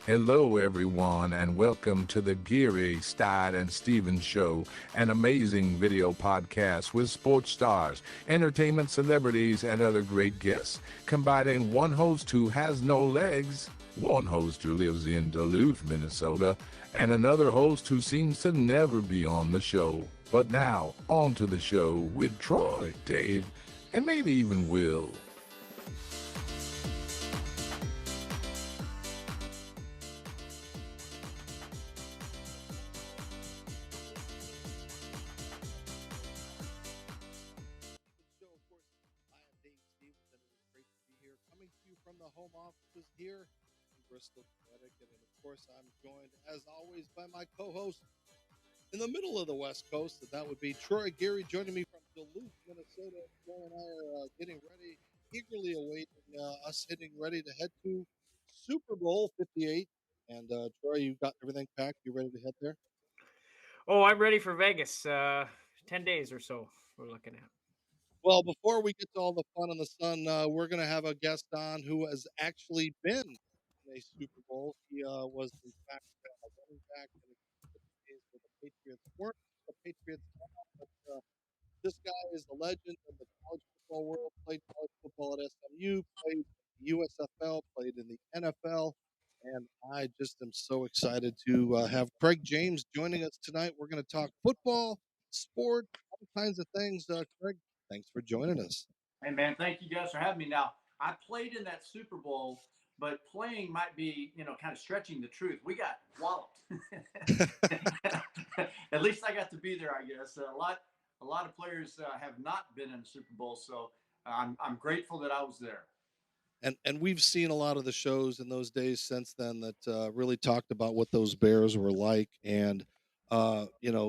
Hello, everyone, and welcome to the Geary, Stein Stevens Show, an amazing video podcast with sports stars, entertainment celebrities, and other great guests, combining one host who has no legs, one host who lives in Duluth, Minnesota, and another host who seems to never be on the show. But now, on to the show with Troy, Dave, and maybe even Will. Show. Of course, I am Dave Stevens, and it is great to be here, coming to you from the home offices here in Bristol, Connecticut. And of course, I'm joined, as always, by my co-host in the middle of the West Coast, and that would be Troy Geary, joining me from Duluth, Minnesota. Troy and I are getting ready, eagerly awaiting us hitting ready to head to Super Bowl 58. And Troy, you've got everything packed. You ready to head there? Oh, I'm ready for Vegas. 10 days or so we're looking at. Well, before we get to all the fun in the sun, we're going to have a guest on who has actually been in a Super Bowl. He was, in fact, a running back in the days where the Patriots weren't the Patriots now, but this guy is a legend in the college football world. Played college football at SMU, played in the USFL, played in the NFL. And I just am so excited to have Craig James joining us tonight. We're going to talk football, sport, all kinds of things. Craig, thanks for joining us. Hey, man, thank you guys for having me. Now, I played in that Super Bowl, but playing might be, kind of stretching the truth. We got walloped. At least I got to be there, I guess. A lot of players have not been in the Super Bowl, so I'm grateful that I was there. And we've seen a lot of the shows in those days since then that really talked about what those Bears were like, and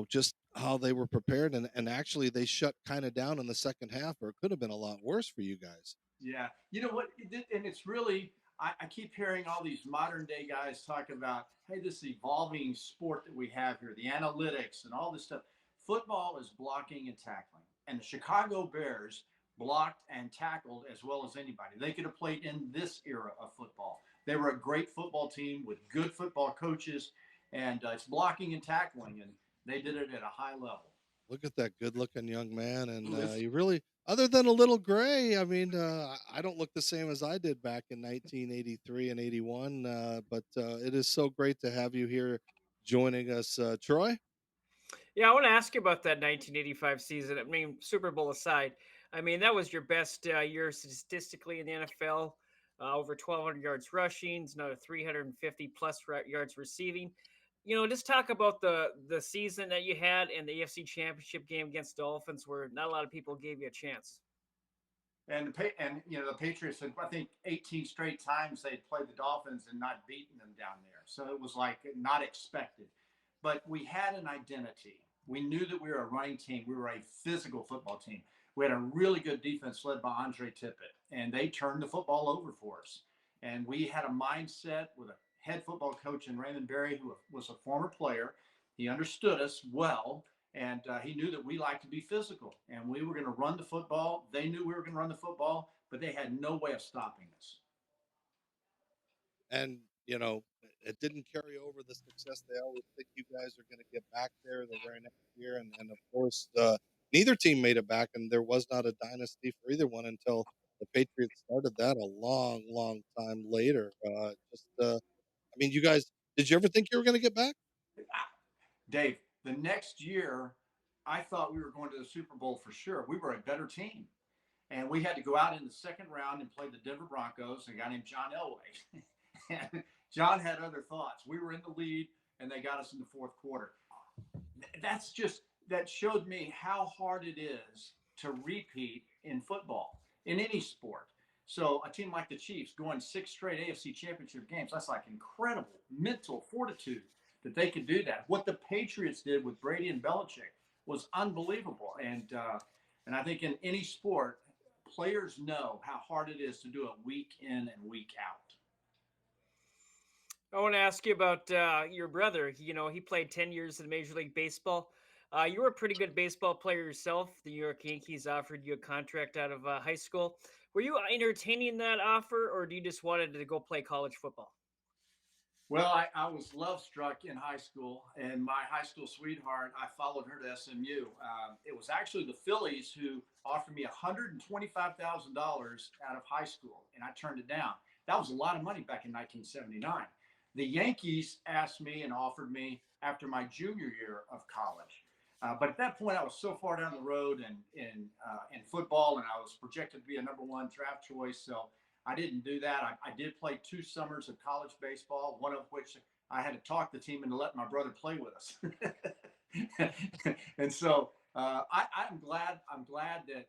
just how they were prepared, and actually they shut kind of down in the second half, or it could have been a lot worse for you guys. Yeah, you know what? And it's really, I keep hearing all these modern day guys talk about, hey, this evolving sport that we have here, the analytics and all this stuff. Football is blocking and tackling, and the Chicago Bears blocked and tackled as well as anybody. They could have played in this era of football. They were a great football team with good football coaches, and it's blocking and tackling, and they did it at a high level. Look at that good-looking young man, and you really, other than a little gray, I mean, I don't look the same as I did back in 1983 and 81. But it is so great to have you here joining us, Troy. Yeah, I want to ask you about that 1985 season. I mean, Super Bowl aside, I mean that was your best year statistically in the NFL. Over 1,200 yards rushing, another 350 plus yards receiving. Just talk about the season that you had in the AFC Championship game against Dolphins, where not a lot of people gave you a chance. And the Patriots had, I think, 18 straight times they'd played the Dolphins and not beaten them down there. So it was like not expected. But we had an identity. We knew that we were a running team. We were a physical football team. We had a really good defense led by Andre Tippett, and they turned the football over for us. And we had a mindset with a head football coach in Raymond Berry, who was a former player. He understood us well, and he knew that we liked to be physical, and we were going to run the football. They knew we were going to run the football, but they had no way of stopping us. And it didn't carry over the success. They always think you guys are going to get back there the very next year, and of course, neither team made it back, and there was not a dynasty for either one until the Patriots started that a long, long time later. I mean, you guys, did you ever think you were going to get back? Dave, the next year, I thought we were going to the Super Bowl for sure. We were a better team. And we had to go out in the second round and play the Denver Broncos, a guy named John Elway. And John had other thoughts. We were in the lead, and they got us in the fourth quarter. That showed me how hard it is to repeat in football, in any sport. So a team like the Chiefs going 6 straight AFC Championship games, that's like incredible mental fortitude that they could do that. What the Patriots did with Brady and Belichick was unbelievable. And I think in any sport, players know how hard it is to do it week in and week out. I want to ask you about your brother. He played 10 years in Major League Baseball. You were a pretty good baseball player yourself. The New York Yankees offered you a contract out of high school. Were you entertaining that offer, or do you just wanted to go play college football? Well, I was love struck in high school, and my high school sweetheart, I followed her to SMU. It was actually the Phillies who offered me $125,000 out of high school, and I turned it down. That was a lot of money back in 1979. The Yankees asked me and offered me after my junior year of college. But at that point, I was so far down the road in football, and I was projected to be a #1 draft choice. So I didn't do that. I did play 2 summers of college baseball, one of which I had to talk the team into letting my brother play with us. And so I'm glad. I'm glad that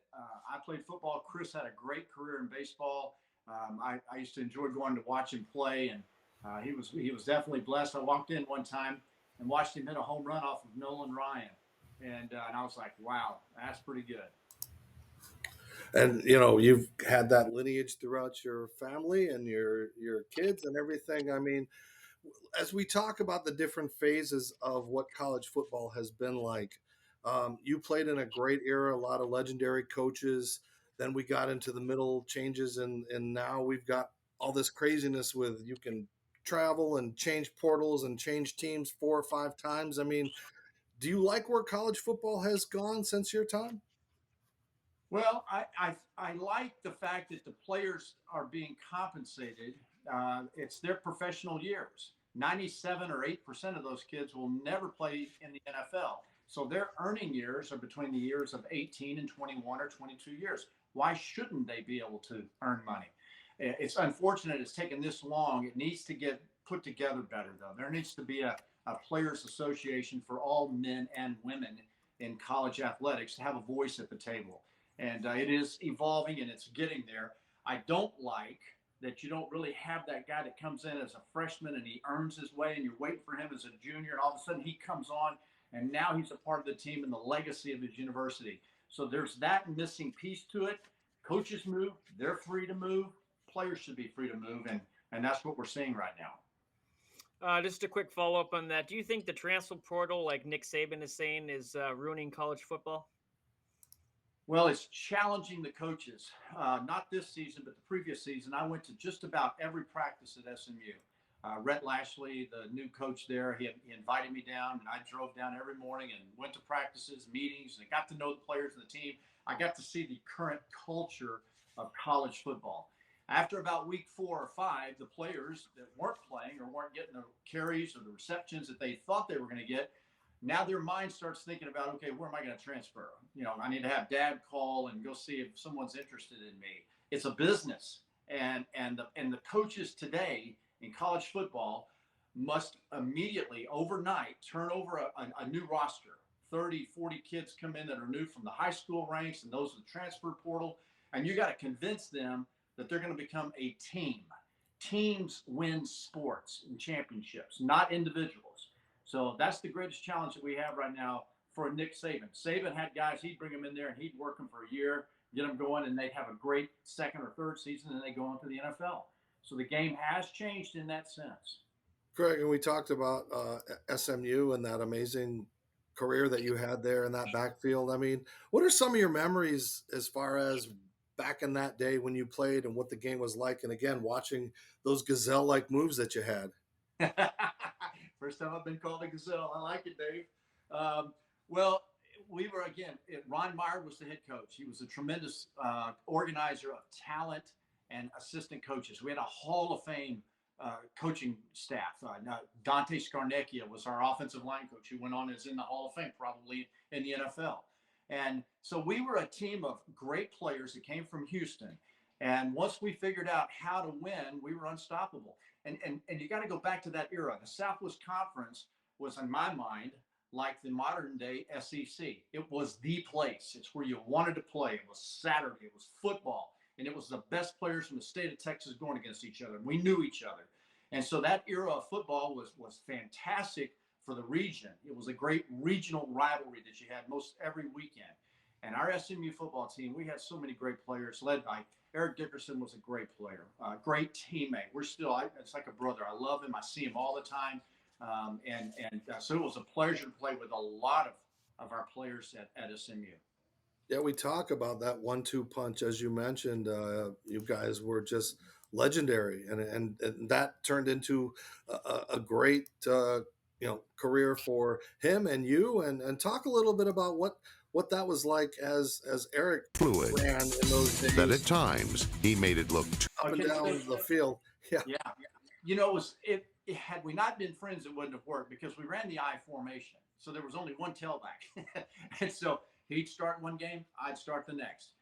I played football. Chris had a great career in baseball. I used to enjoy going to watch him play, and he was definitely blessed. I walked in one time and watched him hit a home run off of Nolan Ryan, and I was like, wow, that's pretty good. And you've had that lineage throughout your family and your kids and everything. I mean, as we talk about the different phases of what college football has been like, you played in a great era, a lot of legendary coaches. Then we got into the middle changes, and now we've got all this craziness with you can travel and change portals and change teams 4 or 5 times. I mean, do you like where college football has gone since your time? Well, I like the fact that the players are being compensated. It's their professional years. 97 or 8% of those kids will never play in the NFL. So their earning years are between the years of 18 and 21 or 22 years. Why shouldn't they be able to earn money? It's unfortunate it's taken this long. It needs to get put together better, though. There needs to be a players association for all men and women in college athletics to have a voice at the table. And it is evolving and it's getting there. I don't like that you don't really have that guy that comes in as a freshman and he earns his way and you're waiting for him as a junior and all of a sudden he comes on and now he's a part of the team and the legacy of his university. So there's that missing piece to it. Coaches move, they're free to move. Players should be free to move, and that's what we're seeing right now. Just a quick follow up on that. Do you think the transfer portal, like Nick Saban is saying, is ruining college football? Well, it's challenging the coaches. Not this season, but the previous season. I went to just about every practice at SMU. Rhett Lashley, the new coach there, he invited me down, and I drove down every morning and went to practices, meetings, and got to know the players and the team. I got to see the current culture of college football. After about week 4 or 5, the players that weren't playing or weren't getting the carries or the receptions that they thought they were going to get, now their mind starts thinking about, okay, where am I going to transfer? I need to have dad call and go see if someone's interested in me. It's a business. And the coaches today in college football must immediately, overnight, turn over a new roster. 30, 40 kids come in that are new from the high school ranks and those in the transfer portal. And you got to convince them that they're going to become a team. Teams win sports and championships, not individuals. So that's the greatest challenge that we have right now for Nick Saban. Saban had guys, he'd bring them in there and he'd work them for a year, get them going, and they'd have a great second or third season, and they go on to the NFL. So the game has changed in that sense. Greg, and we talked about SMU and that amazing career that you had there in that backfield. I mean, what are some of your memories as far as back in that day when you played and what the game was like? And again, watching those gazelle-like moves that you had. First time I've been called a gazelle. I like it, Dave. Well, we were, again, Ron Meyer was the head coach. He was a tremendous organizer of talent and assistant coaches. We had a Hall of Fame coaching staff. Dante Scarnecchia was our offensive line coach, who went on as in the Hall of Fame, probably in the NFL. And so we were a team of great players that came from Houston. And once we figured out how to win, we were unstoppable. And you got to go back to that era. The Southwest Conference was, in my mind, like the modern day SEC. It was the place. It's where you wanted to play. It was Saturday. It was football. And it was the best players from the state of Texas going against each other. We knew each other. And so that era of football was fantastic for the region. It was a great regional rivalry that you had most every weekend. And our SMU football team, we had so many great players led by Eric Dickerson. Was a great player, great teammate. We're still, it's like a brother. I love him. I see him all the time. So it was a pleasure to play with a lot of our players at SMU. Yeah, we talk about that 1-2 punch. As you mentioned, you guys were just legendary, and that turned into a great career for him and you. And talk a little bit about what that was like as Eric Fluid. ran in those days. That at times he made it look up and down the field. Yeah. You know, it had we not been friends, it wouldn't have worked because we ran the I formation. So there was only one tailback. And so he'd start one game, I'd start the next.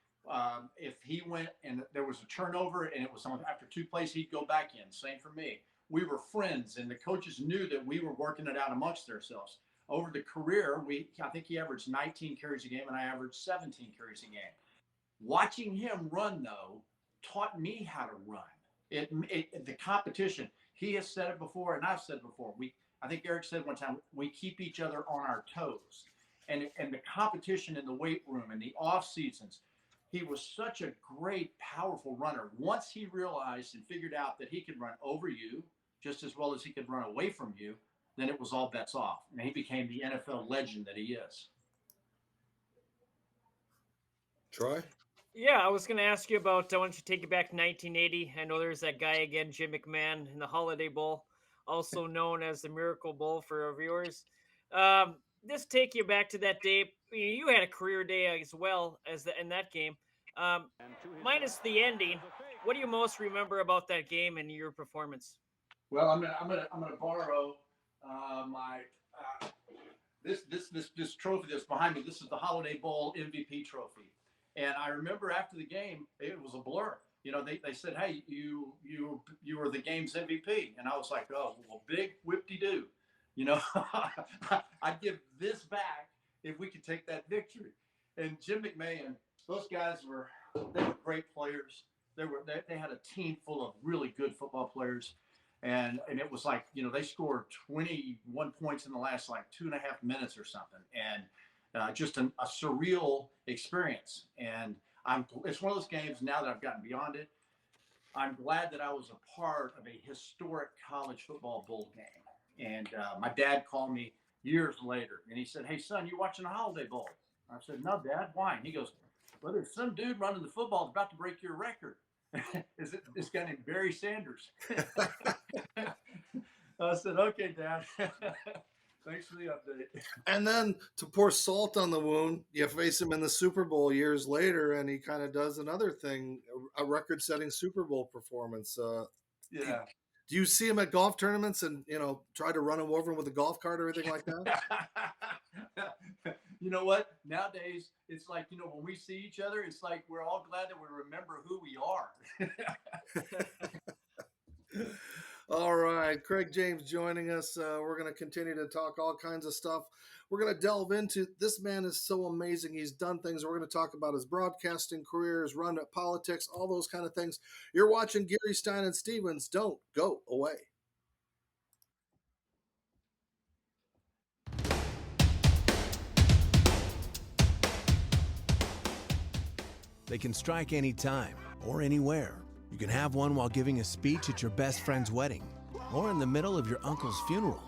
If he went and there was a turnover and it was after 2 plays, he'd go back in. Same for me. We were friends, and the coaches knew that we were working it out amongst ourselves. Over the career, I think he averaged 19 carries a game, and I averaged 17 carries a game. Watching him run, though, taught me how to run. The competition. He has said it before, and I've said it before. I think Eric said one time, we keep each other on our toes. And the competition in the weight room and the off seasons, he was such a great, powerful runner. Once he realized and figured out that he could run over you just as well as he could run away from you, then it was all bets off. And he became the NFL legend that he is. Troy? Yeah, I was going to ask you about, I want you to take you back to 1980. I know there's that guy again, Jim McMahon, in the Holiday Bowl, also known as the Miracle Bowl for our viewers. Just take you back to that day. You had a career day as well as in that game. Minus the ending, what do you most remember about that game and your performance? Well, I'm gonna borrow my this trophy that's behind me. This is the Holiday Bowl MVP trophy, and I remember after the game, it was a blur. You know, they said, "Hey, you were the game's MVP," and I was like, "Oh, well, big whip-de-doo." You know, I'd give this back if we could take that victory. And Jim McMahon, those guys were great players. They had a team full of really good football players. And it was like, you know, they scored 21 points in the last like 2.5 minutes or something. And just a surreal experience. And it's one of those games now that I've gotten beyond it. I'm glad that I was a part of a historic college football bowl game. And my dad called me years later and he said, "Hey, son, you watching the Holiday Bowl?" I said, "No, Dad, why?" And he goes, "Well, there's some dude running the football about to break your record." Is it this guy named Barry Sanders? I said, "Okay, Dad." Thanks for the update. And then to pour salt on the wound, you face him in the Super Bowl years later, and he kind of does another thing, a record-setting Super Bowl performance. Yeah. Do you see him at golf tournaments and, you know, try to run him over with a golf cart or anything like that? You know what? Nowadays, it's like, you know, when we see each other, it's like we're all glad that we remember who we are. All right. Craig James joining us. We're going to continue to talk all kinds of stuff. We're going to delve into, this man is so amazing. He's done things. We're going to talk about his broadcasting career, his run at politics, all those kind of things. You're watching Geary, Stein, and Stevens. Don't go away. They can strike anytime or anywhere. You can have one while giving a speech at your best friend's wedding or in the middle of your uncle's funeral.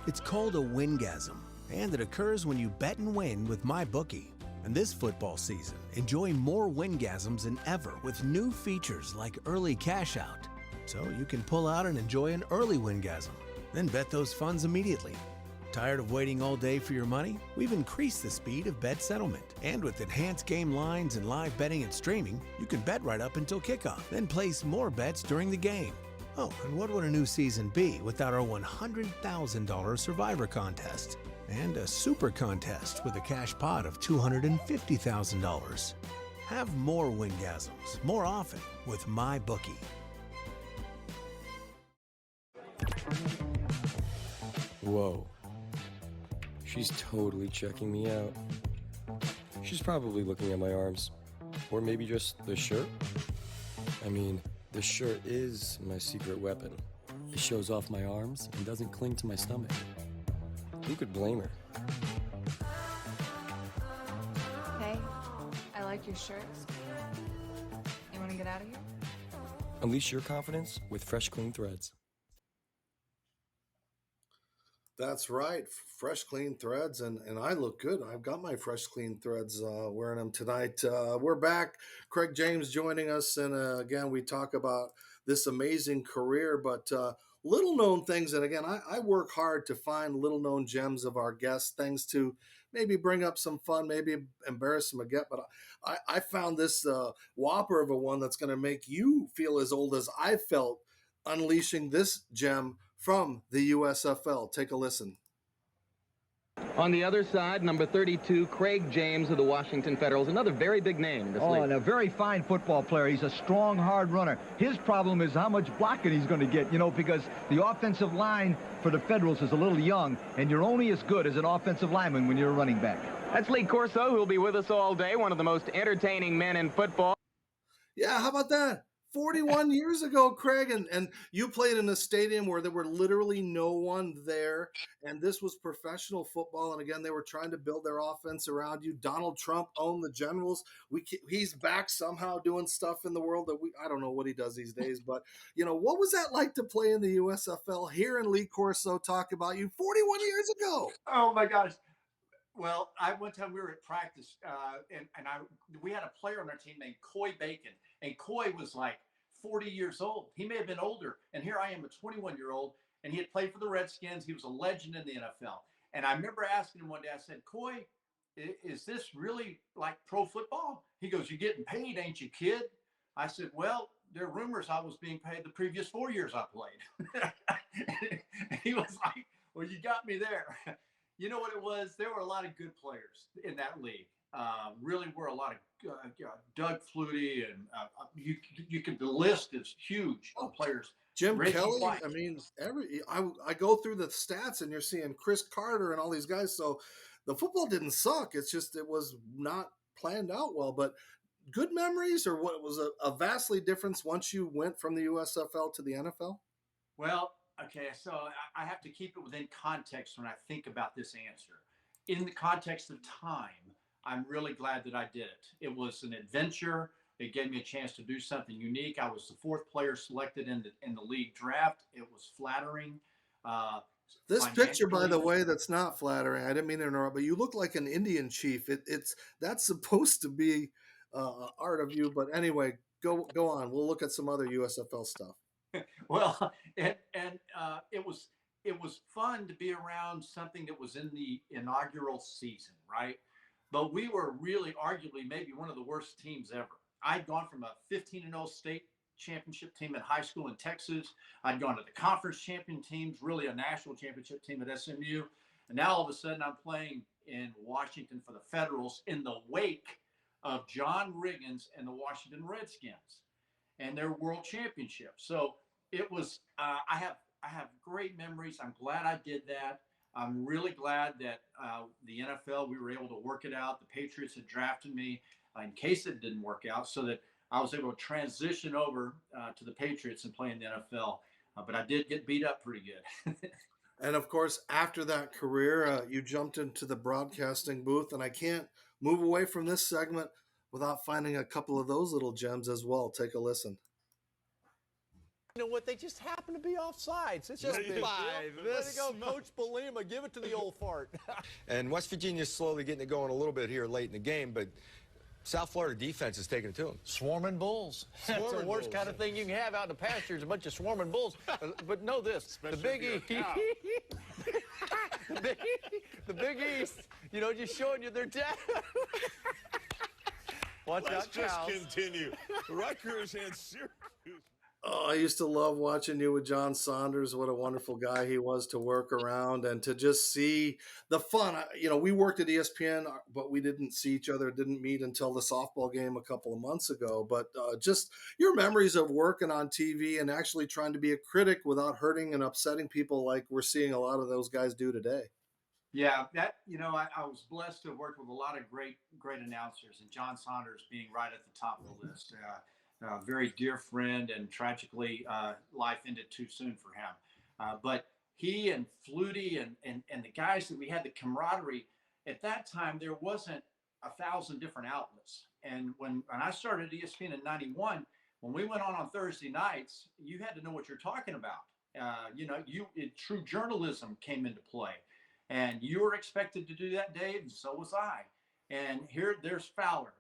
It's called a wingasm, and it occurs when you bet and win with MyBookie. And this football season, enjoy more wingasms than ever with new features like early cash out. So you can pull out and enjoy an early wingasm, then bet those funds immediately. Tired of waiting all day for your money? We've increased the speed of bet settlement. And with enhanced game lines and live betting and streaming, you can bet right up until kickoff, then place more bets during the game. Oh, and what would a new season be without our $100,000 Survivor contest? And a super contest with a cash pot of $250,000. Have more wingasms, more often with MyBookie. Whoa. She's totally checking me out. She's probably looking at my arms. Or maybe just the shirt. I mean, the shirt is my secret weapon. It shows off my arms and doesn't cling to my stomach. Who could blame her? Hey, I like your shirts. You want to get out of here? Unleash your confidence with fresh, clean threads. That's right. Fresh, clean threads, and I look good. I've got my fresh, clean threads wearing them tonight. We're back. Craig James joining us, and again, we talk about this amazing career, but little known things. And again, I work hard to find little known gems of our guests, things to maybe bring up some fun, maybe embarrass them again. But I found this whopper of a one that's going to make you feel as old as I felt unleashing this gem from the USFL. Take a listen. On the other side, number 32, Craig James of the Washington Federals, another very big name in this league. And a very fine football player. He's a strong, hard runner. His problem is how much blocking he's going to get, because the offensive line for the Federals is a little young, and you're only as good as an offensive lineman when you're a running back. That's Lee Corso, who will be with us all day, one of the most entertaining men in football. Yeah, how about that? 41 years ago, Craig, and you played in a stadium where there were literally no one there, and this was professional football, and again, they were trying to build their offense around you. Donald Trump owned the Generals. He's back somehow doing stuff in the world that I don't know what he does these days, but, what was that like to play in the USFL? Hearing Lee Corso talk about you 41 years ago. Oh, my gosh. Well, one time we were at practice, we had a player on our team named Coy Bacon, and Coy was like 40 years old. He may have been older, and here I am, a 21-year-old, and he had played for the Redskins. He was a legend in the NFL. And I remember asking him one day, I said, Coy, is this really like pro football? He goes, "You're getting paid, ain't you, kid?" I said, "Well, there are rumors I was being paid the previous 4 years I played." He was like, "Well, you got me there." You know what it was? There were a lot of good players in that league. Really were a lot of Doug Flutie, and the list is huge of players. Jim Reggie Kelly. White. I mean, I go through the stats, and you're seeing Chris Carter and all these guys. So the football didn't suck. It's just it was not planned out well. But good memories, or what was a vastly difference once you went from the USFL to the NFL? Well, okay, so I have to keep it within context when I think about this answer. In the context of time, I'm really glad that I did it. It was an adventure. It gave me a chance to do something unique. I was the fourth player selected in the league draft. It was flattering. This picture, by the way, that's not flattering. I didn't mean to interrupt, but you look like an Indian chief. That's supposed to be art of you. But anyway, go on. We'll look at some other USFL stuff. Well, it was fun to be around something that was in the inaugural season, right? But we were really arguably maybe one of the worst teams ever. I'd gone from a 15-0 state championship team in high school in Texas. I'd gone to the conference champion teams, really a national championship team at SMU. And now all of a sudden I'm playing in Washington for the Federals in the wake of John Riggins and the Washington Redskins and their world championship. So it was, I have great memories. I'm glad I did that. I'm really glad that the NFL, we were able to work it out. The Patriots had drafted me in case it didn't work out, so that I was able to transition over to the Patriots and play in the NFL. But I did get beat up pretty good. And of course, after that career, you jumped into the broadcasting booth, and I can't move away from this segment without finding a couple of those little gems as well. Take a listen. You know what? They just happen to be offsides. It's just five. Way to go, Coach Belima. Give it to the old fart. And West Virginia's slowly getting it going a little bit here late in the game, but South Florida defense is taking it to them. Swarming bulls. That's the worst kind of thing you can have out in the pasture is a bunch of swarming bulls. But know this, the Big East. the Big East, just showing you their data. Watch out, cows. Let's just continue. Rutgers and Syracuse. Oh, I used to love watching you with John Saunders. What a wonderful guy he was to work around and to just see the fun. We worked at ESPN, but we didn't see each other, didn't meet until the softball game a couple of months ago. But just your memories of working on TV and actually trying to be a critic without hurting and upsetting people like we're seeing a lot of those guys do today. Yeah, I was blessed to have worked with a lot of great announcers, and John Saunders being right at the top of the list. A very dear friend, and tragically, life ended too soon for him. But he and Flutie and the guys that we had, the camaraderie, at that time, there wasn't 1,000 different outlets. And when I started ESPN in 91, when we went on Thursday nights, you had to know what you're talking about. True journalism came into play, and you were expected to do that, Dave, and so was I. And there's Fowler.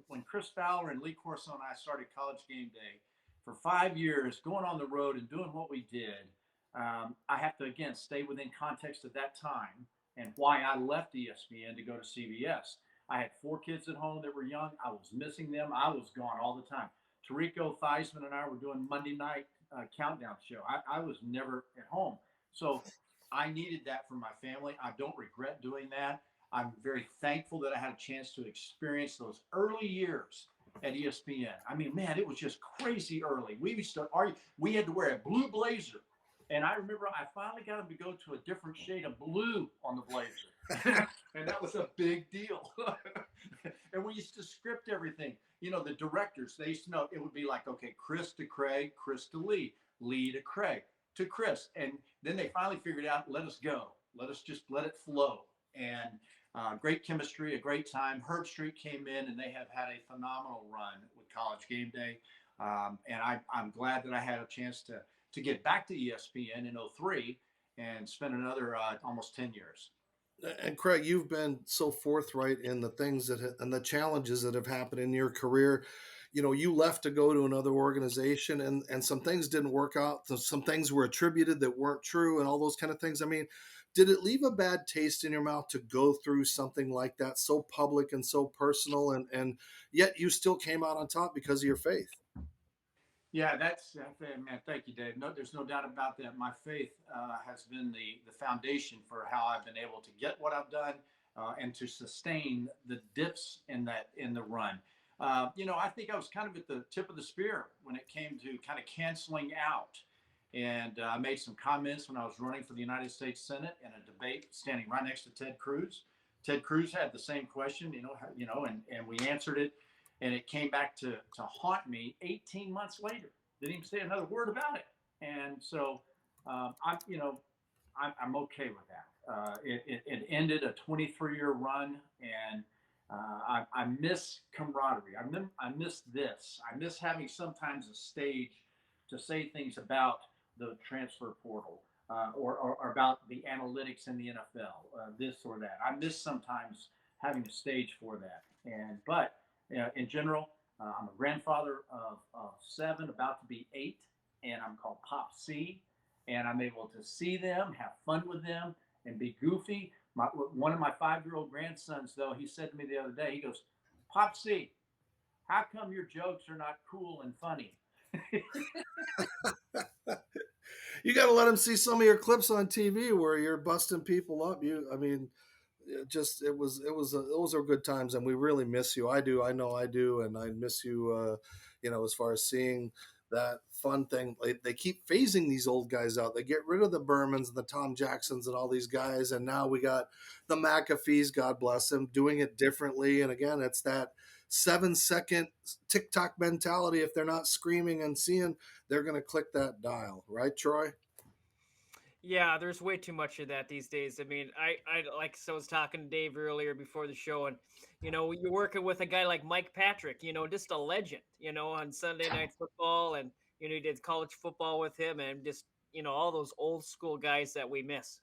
When Chris Fowler and Lee Corso and I started College Game Day for 5 years, going on the road and doing what we did, I have to, again, stay within context of that time and why I left ESPN to go to CBS. I had 4 kids at home that were young. I was missing them. I was gone all the time. Tarico Theismann and I were doing Monday night countdown show. I was never at home. So I needed that for my family. I don't regret doing that. I'm very thankful that I had a chance to experience those early years at ESPN. I mean, man, it was just crazy early. We used to argue. We had to wear a blue blazer. And I remember I finally got him to go to a different shade of blue on the blazer. And that was a big deal. And we used to script everything. The directors, they used to know it would be like, okay, Chris to Craig, Chris to Lee, Lee to Craig, to Chris. And then they finally figured out, let us go. Let us just let it flow. And great chemistry, a great time. Herb Street came in, and they have had a phenomenal run with College Game Day. And I'm glad that I had a chance to get back to ESPN in 2003 and spend another almost 10 years. And Craig, you've been so forthright in the things and the challenges that have happened in your career. You left to go to another organization, and some things didn't work out. Some things were attributed that weren't true, and all those kind of things. I mean, did it leave a bad taste in your mouth to go through something like that, so public and so personal, and yet you still came out on top because of your faith? Yeah, man. Thank you, Dave. No, there's no doubt about that. My faith has been the foundation for how I've been able to get what I've done and to sustain the dips in the run. I think I was kind of at the tip of the spear when it came to kind of canceling out. And I made some comments when I was running for the United States Senate in a debate, standing right next to Ted Cruz. Ted Cruz had the same question, and we answered it. And it came back to haunt me 18 months later. Didn't even say another word about it. And so I'm okay with that. It ended a 23-year run, and I miss camaraderie. I miss this. I miss having sometimes a stage to say things about the transfer portal or about the analytics in the NFL, this or that. I miss sometimes having a stage for that. But in general, I'm a grandfather of 7, about to be 8, and I'm called Pop C. And I'm able to see them, have fun with them, and be goofy. One of my 5-year-old grandsons, though, he said to me the other day, he goes, "Pop C, how come your jokes are not cool and funny?" You got to let him see some of your clips on TV where you're busting people up. Those are good times, and we really miss you. I do. I know I do, and I miss you. As far as seeing that fun thing, they keep phasing these old guys out. They get rid of the Bermans and the Tom Jacksons and all these guys, and now we got the McAfees, God bless them, doing it differently. And again, it's that 7-second TikTok mentality. If they're not screaming and seeing, they're going to click that dial, right, Troy? Yeah, there's way too much of that these days. I mean, I was talking to Dave earlier before the show, and you're working with a guy like Mike Patrick, just a legend, on Sunday Night Football, and you did college football with him, and just all those old school guys that we miss.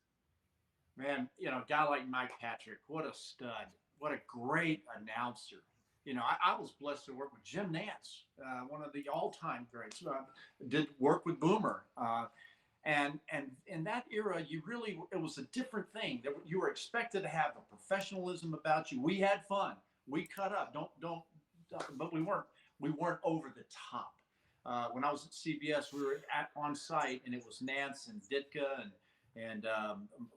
Man, a guy like Mike Patrick, what a stud, what a great announcer. I was blessed to work with Jim Nantz, one of the all-time greats. Did work with Boomer. And in that era, it was a different thing. That you were expected to have a professionalism about you. We had fun. We cut up. But we weren't over the top. When I was at CBS, we were on site, and it was Nance and Ditka and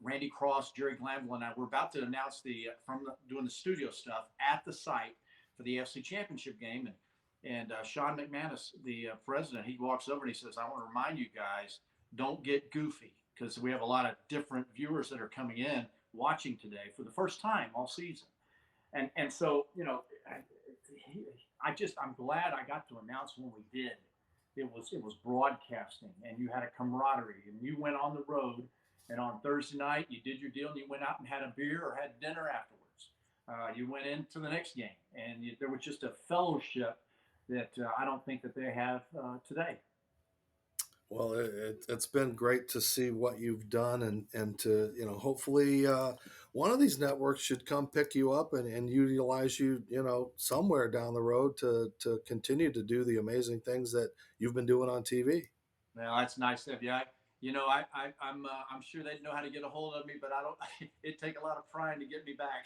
Randy Cross, Jerry Glanville, and I were about to announce doing the studio stuff at the site for the AFC Championship game. And Sean McManus, the president, he walks over and he says, "I want to remind you guys, don't get goofy, because we have a lot of different viewers that are coming in watching today for the first time all season." And so, I'm glad I got to announce when we did. It was broadcasting, and you had a camaraderie, and you went on the road, and on Thursday night you did your deal, and you went out and had a beer or had dinner afterwards. You went into the next game, and there was just a fellowship that I don't think that they have today. Well, it's been great to see what you've done, and to, hopefully one of these networks should come pick you up and utilize you, somewhere down the road to continue to do the amazing things that you've been doing on TV. Well, that's nice of you. I'm sure they know how to get a hold of me, but I don't. It'd take a lot of prying to get me back.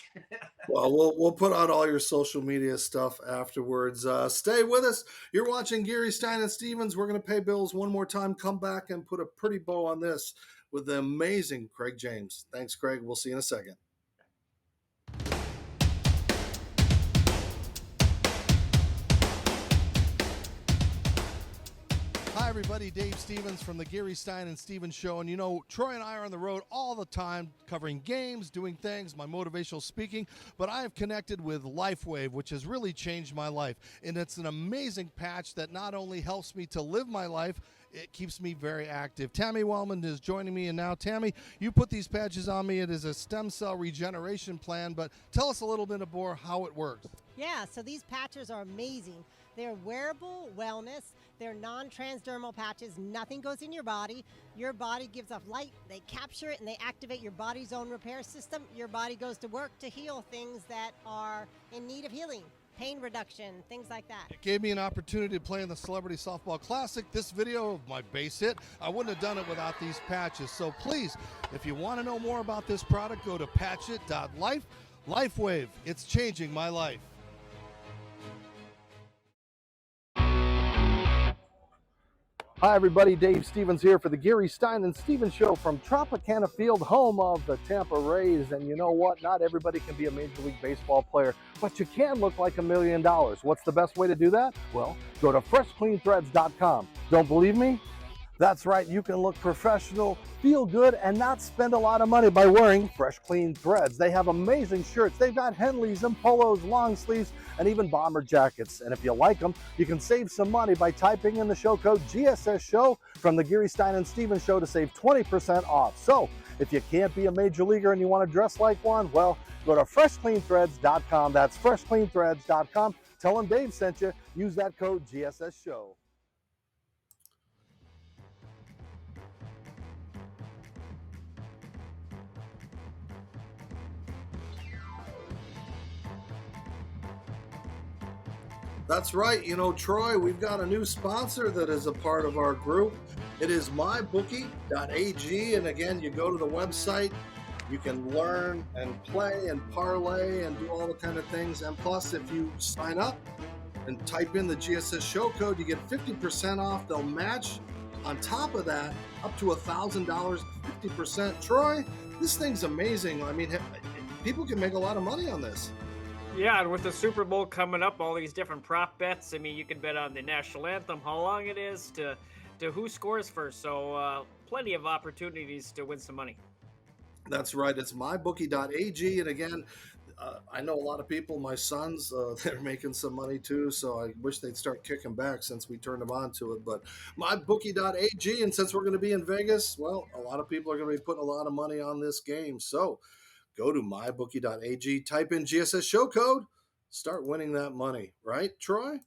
Well, we'll put out all your social media stuff afterwards. Stay with us. You're watching Geary, Stein, and Stevens. We're going to pay bills one more time. Come back and put a pretty bow on this with the amazing Craig James. Thanks, Craig. We'll see you in a second. Hi, everybody. Dave Stevens from the Geary, Stein, and Stevens Show. And Troy and I are on the road all the time covering games, doing things, my motivational speaking. But I have connected with LifeWave, which has really changed my life. And it's an amazing patch that not only helps me to live my life, it keeps me very active. Tammy Wellman is joining me. And now, Tammy, you put these patches on me. It is a stem cell regeneration plan. But tell us a little bit more how it works. Yeah, so these patches are amazing. They're wearable wellness. They're non-transdermal patches. Nothing goes in your body. Your body gives off light. They capture it and they activate your body's own repair system. Your body goes to work to heal things that are in need of healing. Pain reduction, things like that. It gave me an opportunity to play in the Celebrity Softball Classic. This video of my base hit, I wouldn't have done it without these patches. So please, if you want to know more about this product, go to patchit.life. LifeWave, it's changing my life. Hi, everybody. Dave Stevens here for the Geary, Stein, and Stevens Show from Tropicana Field, home of the Tampa Rays. And you know what? Not everybody can be a Major League Baseball player, but you can look like $1 million. What's the best way to do that? Well, go to freshcleanthreads.com. Don't believe me? That's right. You can look professional, feel good, and not spend a lot of money by wearing Fresh Clean Threads. They have amazing shirts. They've got Henleys and polos, long sleeves, and even bomber jackets. And if you like them, you can save some money by typing in the show code GSS Show from the Geary, Stein, and Stevens Show to save 20% off. So if you can't be a major leaguer and you want to dress like one, well, go to freshcleanthreads.com. That's freshcleanthreads.com. Tell them Dave sent you. Use that code GSS Show. That's right. Troy, we've got a new sponsor that is a part of our group. It is mybookie.ag. And again, you go to the website, you can learn and play and parlay and do all the kind of things. And plus, if you sign up and type in the GSS show code, you get 50% off. They'll match on top of that up to $1,000, 50%. Troy, this thing's amazing. I mean, people can make a lot of money on this. Yeah, and with the Super Bowl coming up, all these different prop bets. I mean, you can bet on the national anthem, how long it is, to who scores first. So plenty of opportunities to win some money. That's right. It's mybookie.ag. And again, I know a lot of people, my sons, they're making some money too. So I wish they'd start kicking back since we turned them on to it. But mybookie.ag. And since we're going to be in Vegas, well, a lot of people are going to be putting a lot of money on this game. So go to mybookie.ag, type in GSS show code, start winning that money. Right, Troy?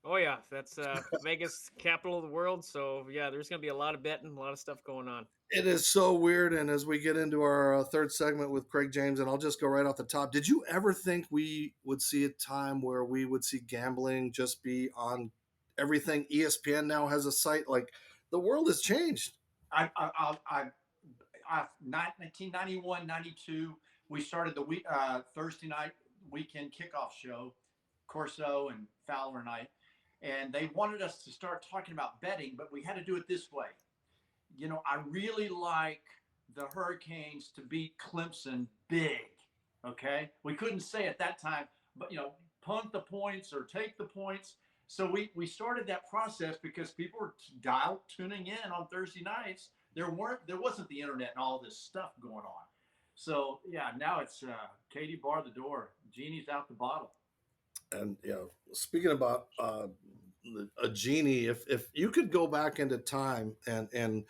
Oh, yeah. That's Vegas, capital of the world. So, yeah, there's going to be a lot of betting, a lot of stuff going on. It is so weird. And as we get into our third segment with Craig James, and I'll just go right off the top, did you ever think we would see a time where we would see gambling just be on everything? ESPN now has a site. Like, the world has changed. 1991, 92, we started the Thursday night weekend kickoff show, Corso and Fowler and I, and they wanted us to start talking about betting, but we had to do it this way. I really like the Hurricanes to beat Clemson big, okay? We couldn't say at that time, but, punt the points or take the points. So we started that process because people were tuning in on Thursday nights. There wasn't the internet and all this stuff going on. So yeah, now it's Katie bar the door, genie's out the bottle. And speaking about a genie, if you could go back into time and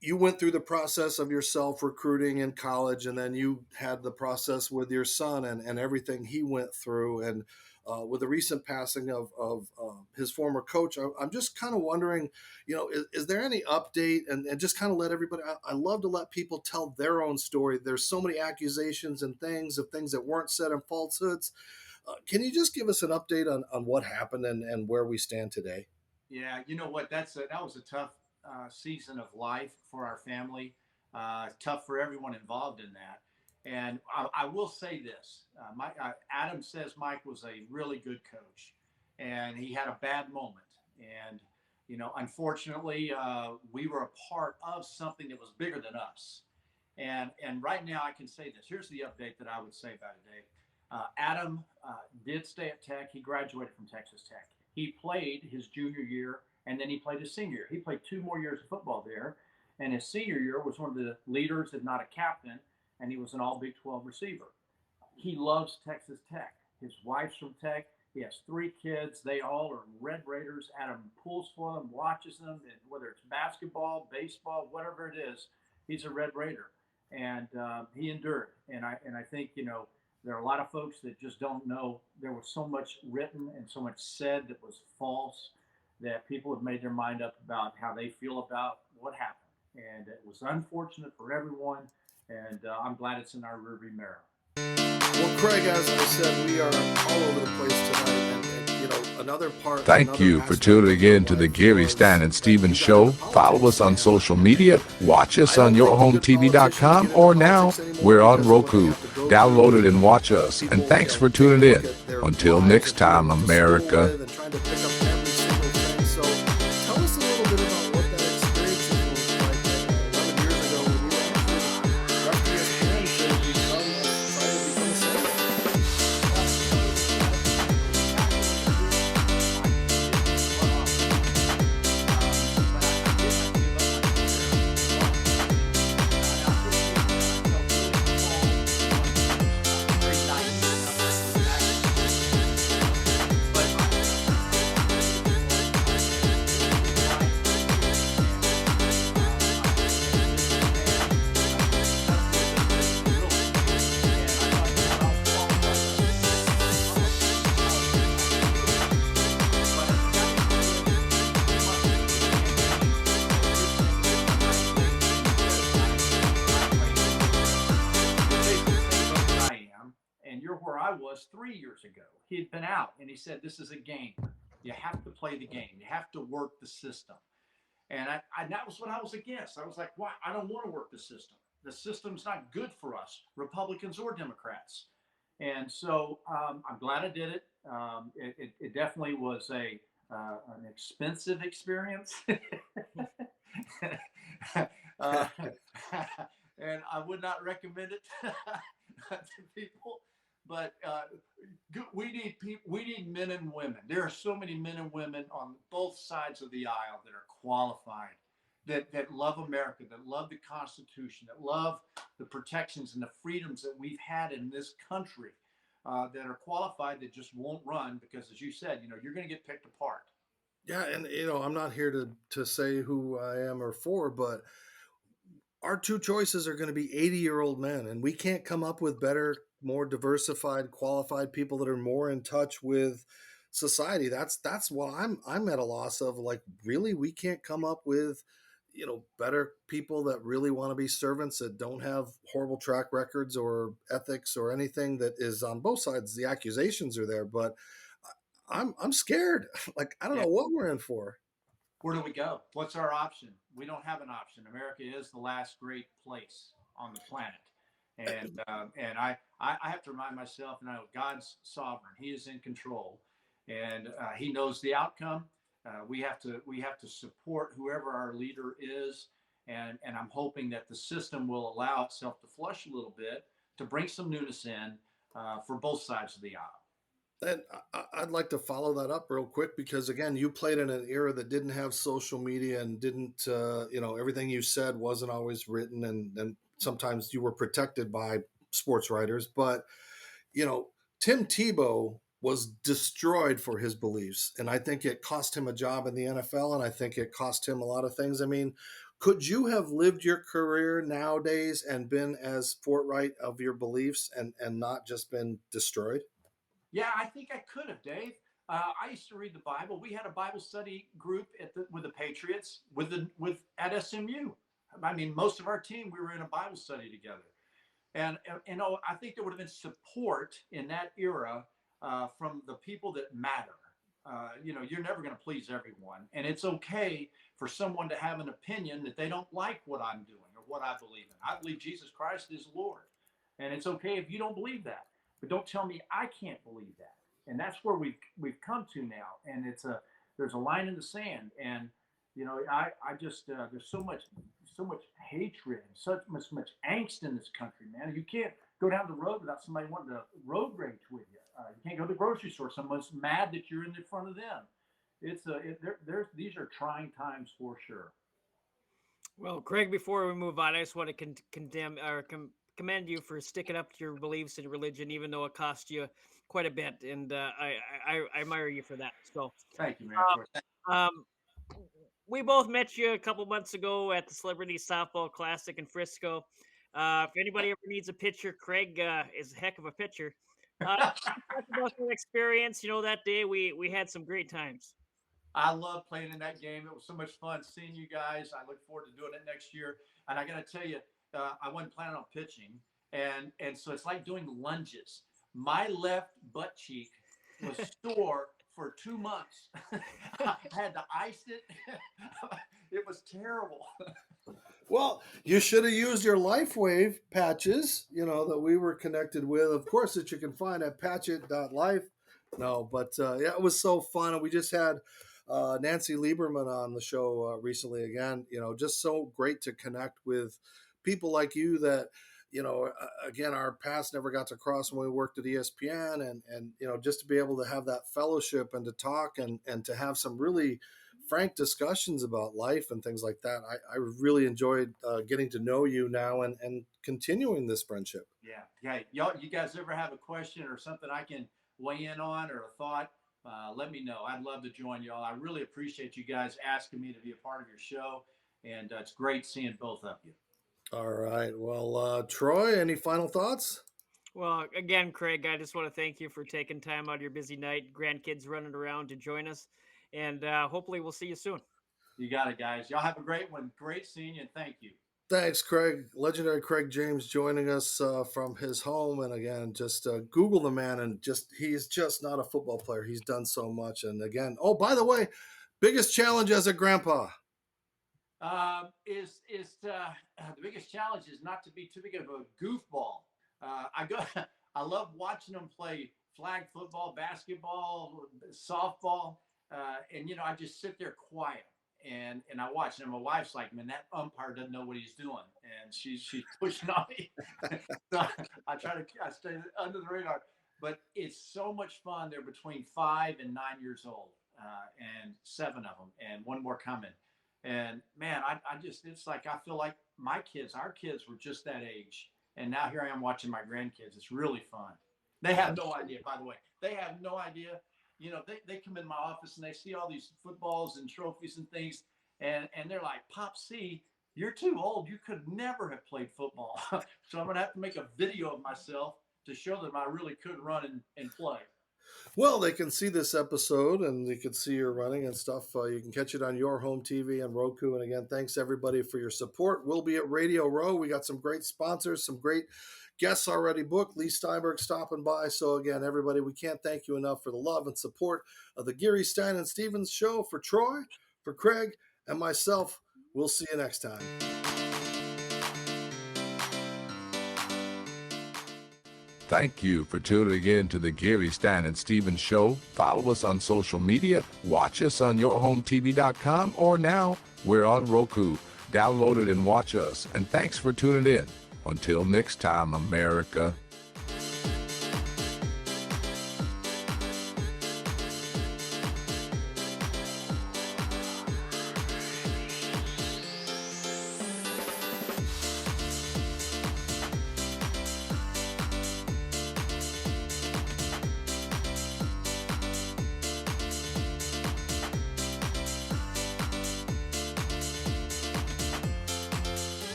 you went through the process of yourself recruiting in college, and then you had the process with your son and everything he went through, and with the recent passing of his former coach. I'm just kind of wondering, is there any update, and just kind of let everybody, I love to let people tell their own story. There's so many accusations and things that weren't said and falsehoods. Can you just give us an update on what happened and where we stand today? Yeah, you know what? That was a tough season of life for our family. Tough for everyone involved in that. And I will say this: Adam says Mike was a really good coach, and he had a bad moment. And unfortunately, we were a part of something that was bigger than us. And right now, I can say this. Here's the update that I would say about it, Dave. Adam did stay at Tech. He graduated from Texas Tech. He played his junior year, and then he played his senior year. He played 2 more years of football there, and his senior year was one of the leaders, if not a captain, and he was an all Big 12 receiver. He loves Texas Tech. His wife's from Tech. He has 3 kids. They all are Red Raiders. Adam pulls for them, watches them, and whether it's basketball, baseball, whatever it is, he's a Red Raider. And he endured. And I think, there are a lot of folks that just don't know. There was so much written and so much said that was false that people have made their mind up about how they feel about what happened. And it was unfortunate for everyone. And I'm glad it's in our rearview mirror. Well, Craig, as I said, we are all over the place tonight. And another part. Thank you for tuning in to the Geary, Stein, and Stevens Show. Follow us on social media. Watch us on yourhometv.com, or now we're on Roku. Download it and watch us. And thanks for tuning in. Until next time, America. Was 3 years ago. He had been out and he said, this is a game. You have to play the game. You have to work the system. And that was what I was against. I was like, why? I don't want to work the system. The system's not good for us, Republicans or Democrats. And so I'm glad I did it. It definitely was an expensive experience. And I would not recommend it to people. But we need men and women. There are so many men and women on both sides of the aisle that are qualified, that love America, that love the Constitution, that love the protections and the freedoms that we've had in this country, that are qualified, that just won't run because, as you said, you're going to get picked apart. Yeah, and I'm not here to say who I am or for, but our 2 choices are going to be 80-year-old men, and we can't come up with better, more diversified, qualified people that are more in touch with society. That's why I'm at a loss of, like, really, we can't come up with better people that really want to be servants, that don't have horrible track records or ethics or anything that is on both sides. The accusations are there, but I'm scared. Like, I don't know what we're in for. Where do we go? What's our option? We don't have an option. America is the last great place on the planet. And I have to remind myself, God's sovereign. He is in control, and he knows the outcome. We have to support whoever our leader is, and I'm hoping that the system will allow itself to flush a little bit to bring some newness in for both sides of the aisle. And I'd like to follow that up real quick, because, again, you played in an era that didn't have social media and didn't, everything you said wasn't always written, and sometimes you were protected by sports writers. But, Tim Tebow was destroyed for his beliefs, and I think it cost him a job in the NFL, and I think it cost him a lot of things. I mean, could you have lived your career nowadays and been as forthright of your beliefs and not just been destroyed? Yeah, I think I could have, Dave. I used to read the Bible. We had a Bible study group with the Patriots at SMU. I mean, most of our team, we were in a Bible study together. And I think there would have been support in that era from the people that matter. You're never going to please everyone. And it's okay for someone to have an opinion that they don't like what I'm doing or what I believe in. I believe Jesus Christ is Lord. And it's okay if you don't believe that. But don't tell me I can't believe that. And that's where we've come to now. And there's a line in the sand. And I just there's so much hatred and so much angst in this country, man. You can't go down the road without somebody wanting to road rage with you. You can't go to the grocery store. Someone's mad that you're in front of them. These are trying times for sure. Well, Craig, before we move on, I just want to commend you for sticking up to your beliefs in religion, even though it cost you quite a bit, and I admire you for that. So thank you, man. We both met you a couple months ago at the Celebrity Softball Classic in Frisco. If anybody ever needs a pitcher, Craig is a heck of a pitcher. Talk about that experience. That day we had some great times. I love playing in that game. It was so much fun seeing you guys. I look forward to doing it next year. And I got to tell you, I wasn't planning on pitching, and so it's like doing lunges. My left butt cheek was sore for 2 months. I had to ice it. It was terrible. Well, you should have used your LifeWave patches, that we were connected with, of course, that you can find at patchit.life. No, but yeah, it was so fun. And we just had Nancy Lieberman on the show recently again. Just so great to connect with people like you that, again, our paths never got to cross when we worked at ESPN, and just to be able to have that fellowship and to talk and to have some really frank discussions about life and things like that. I really enjoyed getting to know you now and continuing this friendship. Yeah. You guys ever have a question or something I can weigh in on or a thought? Let me know. I'd love to join y'all. I really appreciate you guys asking me to be a part of your show, and it's great seeing both of you. All right. Well, Troy, any final thoughts? Well, again, Craig, I just want to thank you for taking time out of your busy night, grandkids running around to join us, and hopefully we'll see you soon. You got it, guys. Y'all have a great one. Great seeing you, and thank you. Thanks, Craig. Legendary Craig James joining us from his home. And again, just Google the man, and he's just not a football player. He's done so much. And again, oh, by the way, biggest challenge as a grandpa? The biggest challenge is not to be too big of a goofball. I love watching them play flag football, basketball, softball, and I just sit there quiet and I watch. And my wife's like, "Man, that umpire doesn't know what he's doing," and she's pushing on me. So I stay under the radar, but it's so much fun. They're between 5 and 9 years old, and 7 of them, and one more coming. And man, it's like, I feel like our kids were just that age. And now here I am watching my grandkids. It's really fun. They have no idea, by the way. They have no idea. They come in my office and they see all these footballs and trophies and things. And they're like, "Pop C, you're too old. You could never have played football." So I'm going to have to make a video of myself to show them I really could run and play. Well, they can see this episode and they can see your running and stuff. You can catch it on your home TV and Roku. And again, thanks everybody for your support. We'll be at Radio Row. We got some great sponsors, some great guests already booked. Lee Steinberg stopping by. So again, everybody, we can't thank you enough for the love and support of the Geary, Stein Stevens Show. For Troy, for Craig, and myself, we'll see you next time. Thank you for tuning in to the Geary, Stein Stevens Show. Follow us on social media. Watch us on yourhometv.com, or now we're on Roku. Download it and watch us. And thanks for tuning in. Until next time, America.